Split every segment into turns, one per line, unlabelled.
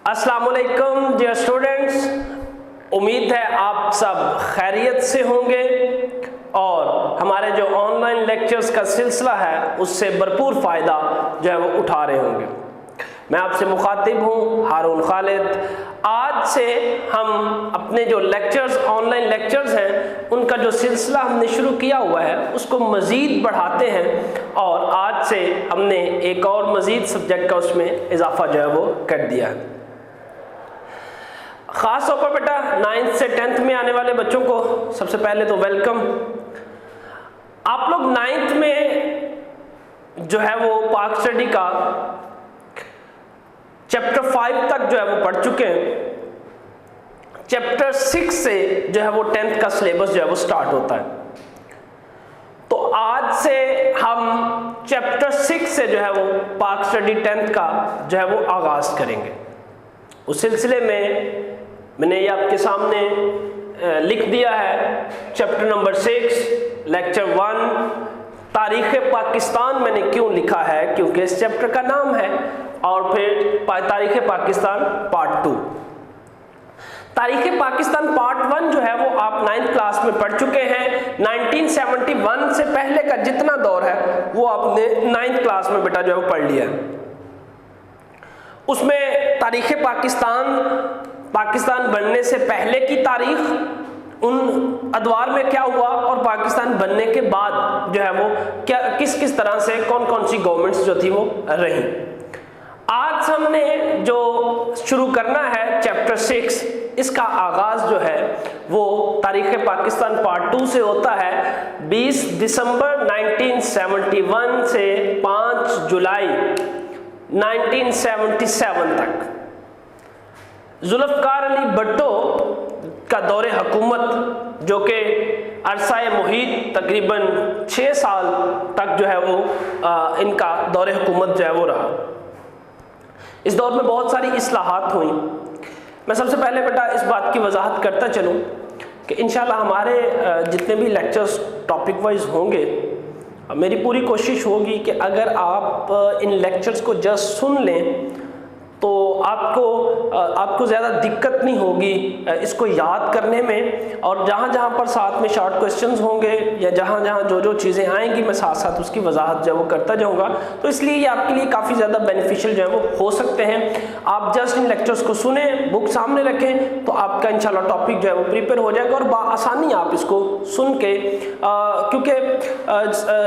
अस्सलाम वालेकुम dear students, उम्मीद है आप सब खैरियत से होंगे और हमारे जो ऑनलाइन लेक्चर्स का सिलसिला है उससे भरपूर फ़ायदा जो है वो उठा रहे होंगे। मैं आपसे मुखातिब हूँ हारून खालिद। आज से हम अपने जो लेक्चर्स ऑनलाइन लेक्चर्स हैं उनका जो सिलसिला हमने शुरू किया हुआ है उसको मज़ीद बढ़ाते हैं और आज से हमने एक और मज़ीद सब्जेक्ट का उसमें इजाफा जो है वो कर दिया है। ख़ास तौर पर बेटा 9th से 10th में आने वाले बच्चों को सबसे पहले तो वेलकम। आप लोग 9th में जो है वो पाक स्टडी का चैप्टर 5 तक जो है वो पढ़ चुके हैं। चैप्टर 6 से जो है वो 10th का सिलेबस जो है वो स्टार्ट होता है। तो आज से हम चैप्टर 6 से जो है वो पाक स्टडी 10th का जो है वो आगाज़ करेंगे। उस सिलसिले में मैंने ये आपके सामने लिख दिया है चैप्टर नंबर 6 लेक्चर 1 तारीख़ पाकिस्तान। मैंने क्यों लिखा है क्योंकि इस चैप्टर का नाम है। और फिर तारीख़ पाकिस्तान पार्ट 2। तारीख़ पाकिस्तान पार्ट 1 जो है वो आप 9th क्लास में पढ़ चुके हैं। 1971 से पहले का जितना दौर है वो आपने 9th क्लास में बेटा जो है वो पढ़ लिया है। उसमें तारीख़ पाकिस्तान बनने से पहले की तारीख, उन अदवार में क्या हुआ और पाकिस्तान बनने के बाद जो है वो क्या किस किस तरह से कौन कौन सी गवर्नमेंट्स जो थी वो रही। आज हमने जो शुरू करना है चैप्टर 6, इसका आगाज़ जो है वो तारीख़ पाकिस्तान पार्ट 2 से होता है। 20 दिसंबर 1971 से 5 जुलाई 1977 तक जुल्फ़कार अली भुट्टो का दौरे हुकूमत जो कि अरसाए मुहीत तकरीबन 6 साल तक जो है वो इनका दौरे हुकूमत जो है वो रहा। इस दौर में बहुत सारी इस्लाहात हुई। मैं सबसे पहले बेटा इस बात की वजाहत करता चलूँ कि इंशाल्लाह हमारे जितने भी लेक्चर्स टॉपिक वाइज होंगे, मेरी पूरी कोशिश होगी कि अगर आप इन लेक्चर्स को जस्ट सुन लें तो आपको ज़्यादा दिक्कत नहीं होगी इसको याद करने में। और जहाँ जहाँ पर साथ में शॉर्ट क्वेश्चंस होंगे या जहाँ जहाँ जो जो चीज़ें आएंगी मैं साथ साथ उसकी वजाहत जो है वो करता जाऊँगा। तो इसलिए ये आपके लिए काफ़ी ज़्यादा बेनिफिशियल जो है वो हो सकते हैं। आप जस्ट इन लेक्चर्स को सुने, बुक सामने रखें तो आपका इंशाल्लाह टॉपिक जो है वो प्रिपेयर हो जाएगा और बआसानी आप इसको सुन के क्योंकि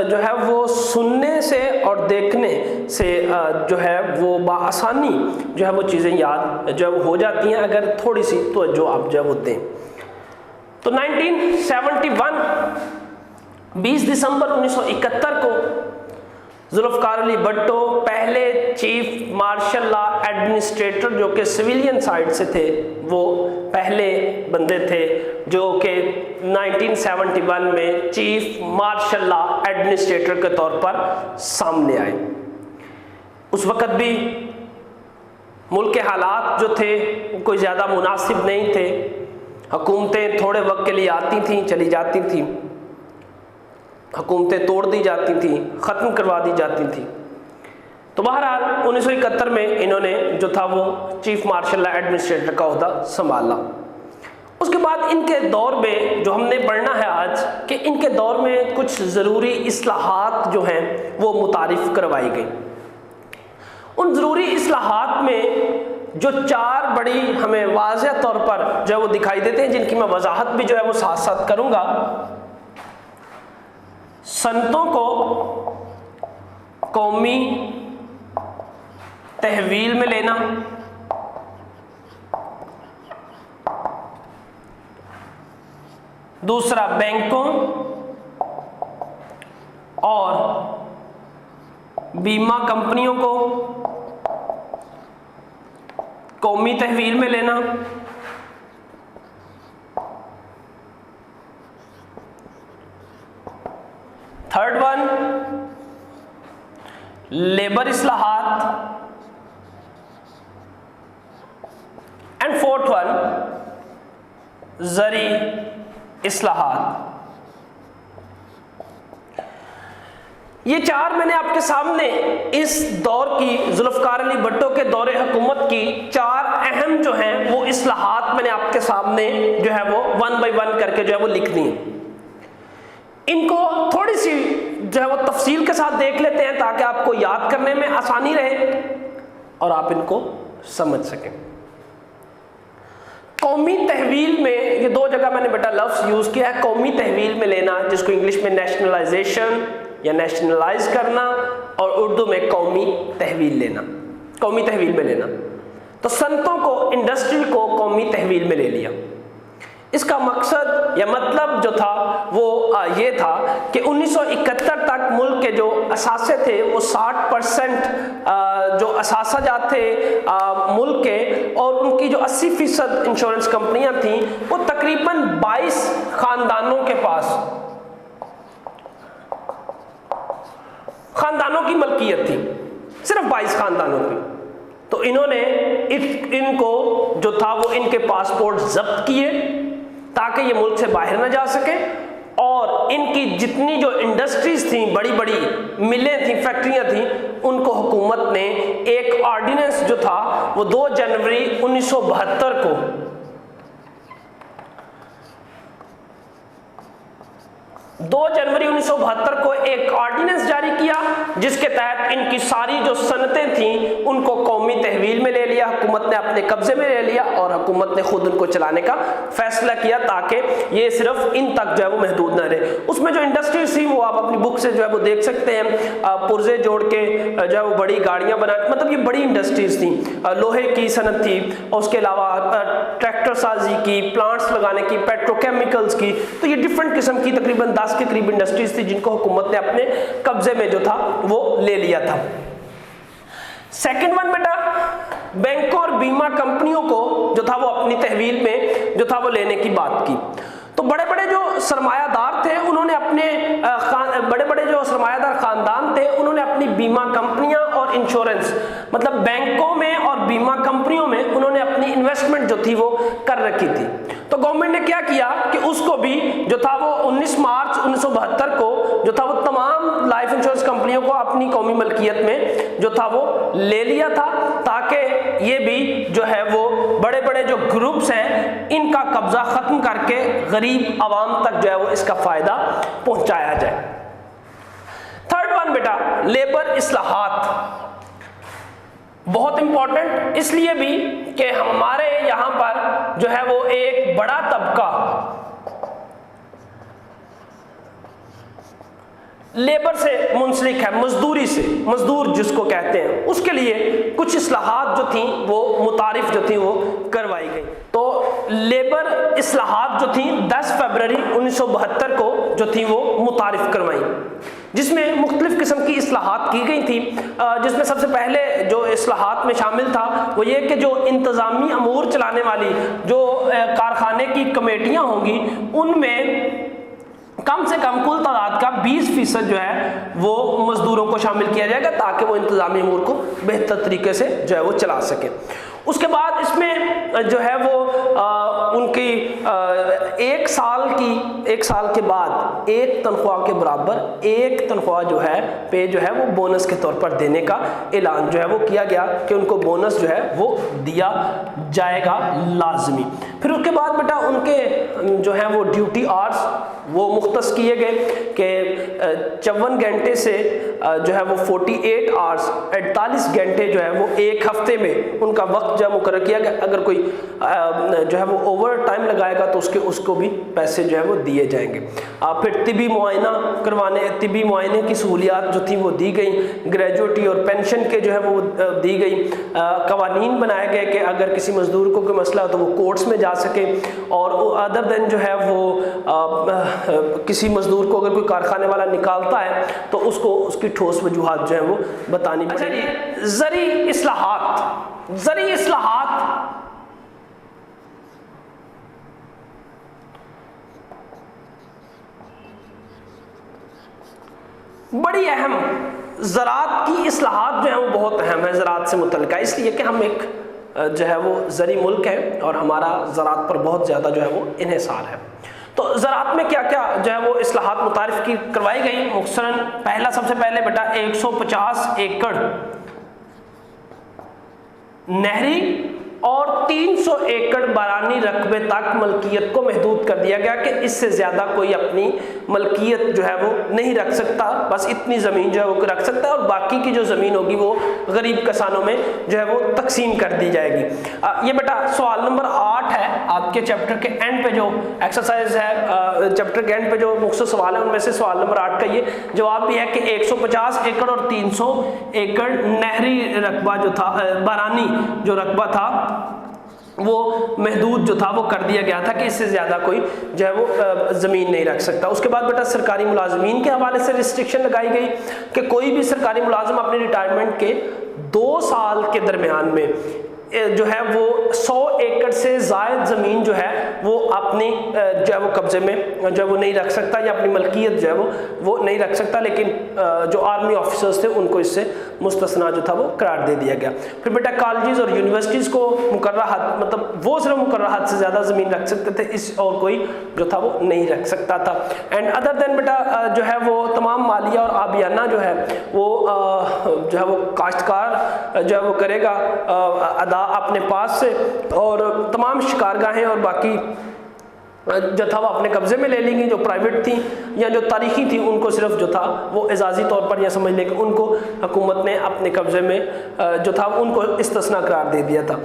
जो है वो सुनने से और देखने से जो है वो बआसानी जो है वो चीज़ें याद जो है वो हो जाती हैं अगर थोड़ी सी तो जो आप जो है वो दें। तो 1971 20 दिसंबर 1971 को जुल्फ़कार अली भुट्टो पहले चीफ मार्शल लॉ एडमिनिस्ट्रेटर जो कि सिविलियन साइड से थे, वो पहले बंदे थे जो कि 1971 में चीफ मार्शल लॉ एडमिनिस्ट्रेटर के तौर पर सामने आए। उस वक़्त भी मुल्क के हालात जो थे वो कोई ज़्यादा मुनासिब नहीं थे। हुकूमतें थोड़े वक्त के लिए आती थीं, चली जाती थीं, हुकूमतें तोड़ दी जाती थीं, ख़त्म करवा दी जाती थीं। तो बहरहाल 1971 में इन्होंने जो था वो चीफ मार्शल लॉ एडमिनिस्ट्रेटर का ओहदा संभाला। उसके बाद इनके दौर में जो हमने पढ़ना है आज कि इनके दौर में कुछ ज़रूरी इस्लाहात जो हैं वो मुतारिफ़ करवाई गई। उन ज़रूरी इस्लाहात में जो 4 बड़ी हमें वाज़ेह तौर पर जो है वो दिखाई देते हैं, जिनकी मैं वजाहत भी जो है वो साथ साथ करूँगा। संतों को कौमी तहवील में लेना, दूसरा बैंकों और बीमा कंपनियों को कौमी तहवील में लेना, थर्ड वन लेबर इस्लाहात एंड फोर्थ वन ज़री इस्लाहात। ये चार मैंने आपके सामने इस दौर की जुल्फ़िकार अली भुट्टो के दौरे हुकूमत की चार अहम जो हैं वो इस्लाहात मैंने आपके सामने जो है वो 1 बाय 1 करके जो है वो लिख दी हैं। इनको थोड़ी सी जो है वो तफसील के साथ देख लेते हैं ताकि आपको याद करने में आसानी रहे और आप इनको समझ सकें। कौमी तहवील में ये दो जगह मैंने बेटा लफ्ज़ यूज़ किया है। कौमी तहवील में लेना, जिसको इंग्लिश में नेशनलाइजेशन या नेशनलाइज करना, और उर्दू में कौमी तहवील लेना, कौमी तहवील में लेना। तो संतों को, इंडस्ट्री को कौमी तहवील में ले लिया। इसका मकसद या मतलब जो था वो ये था कि 1971 तक मुल्क के जो असासे थे वो 60% जो असासाजात थे मुल्क के, और उनकी जो 80% इंश्योरेंस कंपनियां थीं वो तकरीबन 22 खानदानों के पास, खानदानों की मलकियत थी, सिर्फ 22 खानदानों की। तो इन्होंने इनको जो था वो इनके पासपोर्ट जब्त किए ताकि ये मुल्क से बाहर ना जा सके, और इनकी जितनी जो इंडस्ट्रीज थी, बड़ी बड़ी मिलें थी, फैक्ट्रियां थी, उनको हुकूमत ने एक ऑर्डिनेंस जो था वो 2 जनवरी 1972 को 2 जनवरी 1972 को एक ऑर्डिनेंस जारी किया, जिसके तहत इनकी सारी जो सनतें थीं उनको कौमी तहवील में ले लिया, हुकूमत ने अपने कब्जे में ले लिया और हुकूमत ने खुद उनको चलाने का फैसला किया ताकि ये सिर्फ इन तक जो है वो महदूद न रहे। उसमें जो इंडस्ट्रीज थी वो आप अपनी बुक से जो है वो देख सकते हैं। पुर्जे जोड़ के जो है वो बड़ी गाड़ियाँ बना, मतलब ये बड़ी इंडस्ट्रीज थी। लोहे की सनत थी, और उसके अलावा ट्रैक्टर साजी की, प्लांट्स लगाने की, पेट्रोकेमिकल्स की। तो ये डिफरेंट किस्म की तकरीबन 10 के करीब इंडस्ट्रीज थी जिनको हुकूमत ने अपने कब्जे में जो था वो ले लिया था। सेकंड वन बेटा, बैंकों और बीमा कंपनियों को जो था वो अपनी तहवील में जो था वो लेने की बात की। तो बड़े बड़े जो सरमायादार थे उन्होंने अपने बड़े बड़े जो सरमायादार खानदान थे उन्होंने अपनी बीमा कंपनियां और इंश्योरेंस, मतलब बैंकों में और बीमा कंपनियों में उन्होंने अपनी इन्वेस्टमेंट जो थी वो कर रखी थी। तो गवर्नमेंट ने क्या किया कि उसको भी जो था वो 19 मार्च 1972 को जो था वो तमाम लाइफ इंश्योरेंस कंपनियों को अपनी कौमी मलकियत में जो था वो ले लिया था, ताकि ये भी जो है वो बड़े बड़े जो ग्रुप्स हैं इनका कब्जा खत्म करके गरीब आवाम तक जो है वो इसका फायदा पहुंचाया जाए। थर्ड वन बेटा, लेबर इस्लाहात, बहुत इंपॉर्टेंट इसलिए भी कि हमारे यहां पर जो है वो एक बड़ा तबका लेबर से मुंसलिक है, मजदूरी से, मजदूर जिसको कहते हैं, उसके लिए कुछ इस्लाहात जो थी वो मुतारिफ जो थी वो करवाई गई। तो लेबर इस्लाहात जो थी 10 फरवरी 1972 को जो थी वो मुतारिफ करवाई, जिसमें मुख्तलिफ किस्म की इस्लाहात की गई थी। जिसमें सबसे पहले जो इस्लाहात में शामिल था वो ये कि जो इंतज़ामी अमूर चलाने वाली जो कारखाने की कमेटियां होंगी उनमें कम से कम कुल तादाद का 20% जो है वो मजदूरों को शामिल किया जाएगा ताकि वो इंतज़ामी अमूर को बेहतर तरीके से जो है वो चला सके। उसके बाद इसमें जो है वो उनकी 1 साल के बाद 1 तनख्वाह के बराबर 1 तनख्वाह जो है पे जो है वो बोनस के तौर पर देने का ऐलान जो है वो किया गया कि उनको बोनस जो है वो दिया जाएगा लाजमी। फिर उसके बाद बेटा उनके जो है वो ड्यूटी आवर्स वो मुख्तस किए गए कि 54 घंटे से जो है वो 48 आवर्स 48 घंटे जो है वो एक हफ्ते में उनका वक्त जो मुकर्रर किया गया। अगर कोई जो है वो ओवर टाइम लगाएगा तो उसको भी पैसे जो है वो दिए जाएंगे। फिर तिबी मुआयना करवाने, तिबी मुआयने की सहूलियात जो थी वो दी गई, ग्रेजुएटी और पेंशन के जो है वो दी गई। कवानीन बनाए गए कि अगर किसी मजदूर को कोई मसला हो तो वो कोर्ट्स में जा सके, और अदर देन जो है वो किसी मजदूर को अगर कोई कारखाने वाला निकालता है तो उसको उसकी ठोस वजूहात जो है वो बतानी पड़ेगी। ज़री इस्लाहात बड़ी अहम, ज़राअत की इस्लाहात जो है वो बहुत अहम है, ज़राअत से मुतल्लिक़ है, इसलिए कि हम एक जो है वो ज़री मुल्क है और हमारा ज़राअत पर बहुत ज़्यादा जो है वो इन्हिसार है। तो ज़राअत में क्या क्या जो है वो इस्लाहात मुतारिफ की करवाई गई। मुख्तसरन पहला सबसे पहले बेटा 150 एकड़ नहरी और 300 एकड़ बारानी रकबे तक मलकियत को महदूद कर दिया गया कि इससे ज़्यादा कोई अपनी मलकियत जो है वो नहीं रख सकता, बस इतनी ज़मीन जो है वो रख सकता है और बाकी की जो ज़मीन होगी वो गरीब किसानों में जो है वो तकसीम कर दी जाएगी। ये बेटा सवाल नंबर 8 है आपके चैप्टर के एंड पे जो एक्सरसाइज है, चैप्टर के एंड पे जो मुख्तसर सवाल है उनमें से सवाल नंबर 8 का ये जवाब भी है कि 150 एकड़ और 300 एकड़ नहरी रकबा जो था, बारानी जो रकबा था वो महदूद जो था वो कर दिया गया था कि इससे ज़्यादा कोई जो है वो ज़मीन नहीं रख सकता। उसके बाद बेटा सरकारी मुलाजमीन के हवाले से रिस्ट्रिक्शन लगाई गई कि कोई भी सरकारी मुलाजिम अपने रिटायरमेंट के 2 साल के दरमियान में जो है वो 100 एकड़ से ज़ायद ज़मीन जो है वो अपनी जो है वो कब्जे में जो है वो नहीं रख सकता या अपनी मलकियत जो है वो नहीं रख सकता, लेकिन जो आर्मी ऑफिसर्स थे उनको इससे मुस्तस्ना जो था वो करार दे दिया गया। फिर बेटा कॉलेजेस और यूनिवर्सिटीज़ को मुकर्रर हद, मतलब वो सिर्फ मुकर्रर हद से ज़्यादा ज़मीन रख सकते थे, इस और कोई जो था वो नहीं रख सकता था। एंड अदर देन बेटा जो है वो तमाम मालिया और आबियाना जो है वो जो है वो काश्तकार जो है वो करेगा अदा अपने पास से, और तमाम शिकारगाहें और बाकी जो था वो अपने कब्जे में ले लेंगी जो प्राइवेट थी या जो तारीखी थी, उनको सिर्फ जो था वो एजाजी तौर पर यह समझ लें कि उनको हुकूमत ने अपने कब्जे में जो था उनको इस्तिस्ना करार दे दिया था।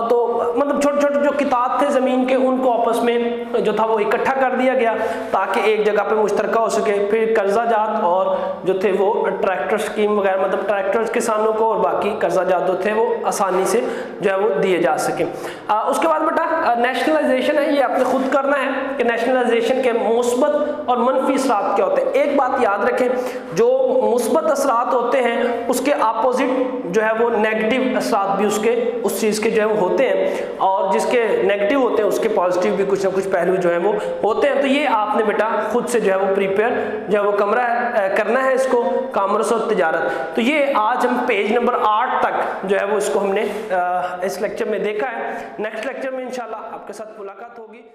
तो मतलब छोटे छोटे जो किताब थे ज़मीन के उनको आपस में जो था वो इकट्ठा कर दिया गया ताकि एक जगह पे मुश्तरका हो सके। फिर कर्जा जात और जो थे वो ट्रैक्टर स्कीम वगैरह, मतलब ट्रैक्टर्स किसानों को और बाकी कर्जा जात जो थे वो आसानी से जो है वो दिए जा सके। उसके बाद बेटा नेशनलाइजेशन है, ये आपने खुद करना है कि नेशनलाइजेशन के मुस्बत और मनफी असरात क्या होते हैं। एक बात याद रखें, जो मुस्बत असरात होते हैं उसके अपोजिट जो है वो नेगेटिव असरात भी उसके उस चीज़ के जो है वो होते हैं, और जिसके नेगेटिव होते हैं उसके पॉजिटिव भी कुछ ना कुछ पहलू जो है वो होते हैं। तो ये आपने बेटा खुद से जो है वो प्रिपेयर जो है वो करना है इसको, कॉमर्स और तिजारत। तो ये आज हम पेज नंबर 8 तक जो है वो इसको हमने इस लेक्चर में देखा है। नेक्स्ट लेक्चर में इंशाल्लाह आपके साथ मुलाकात होगी।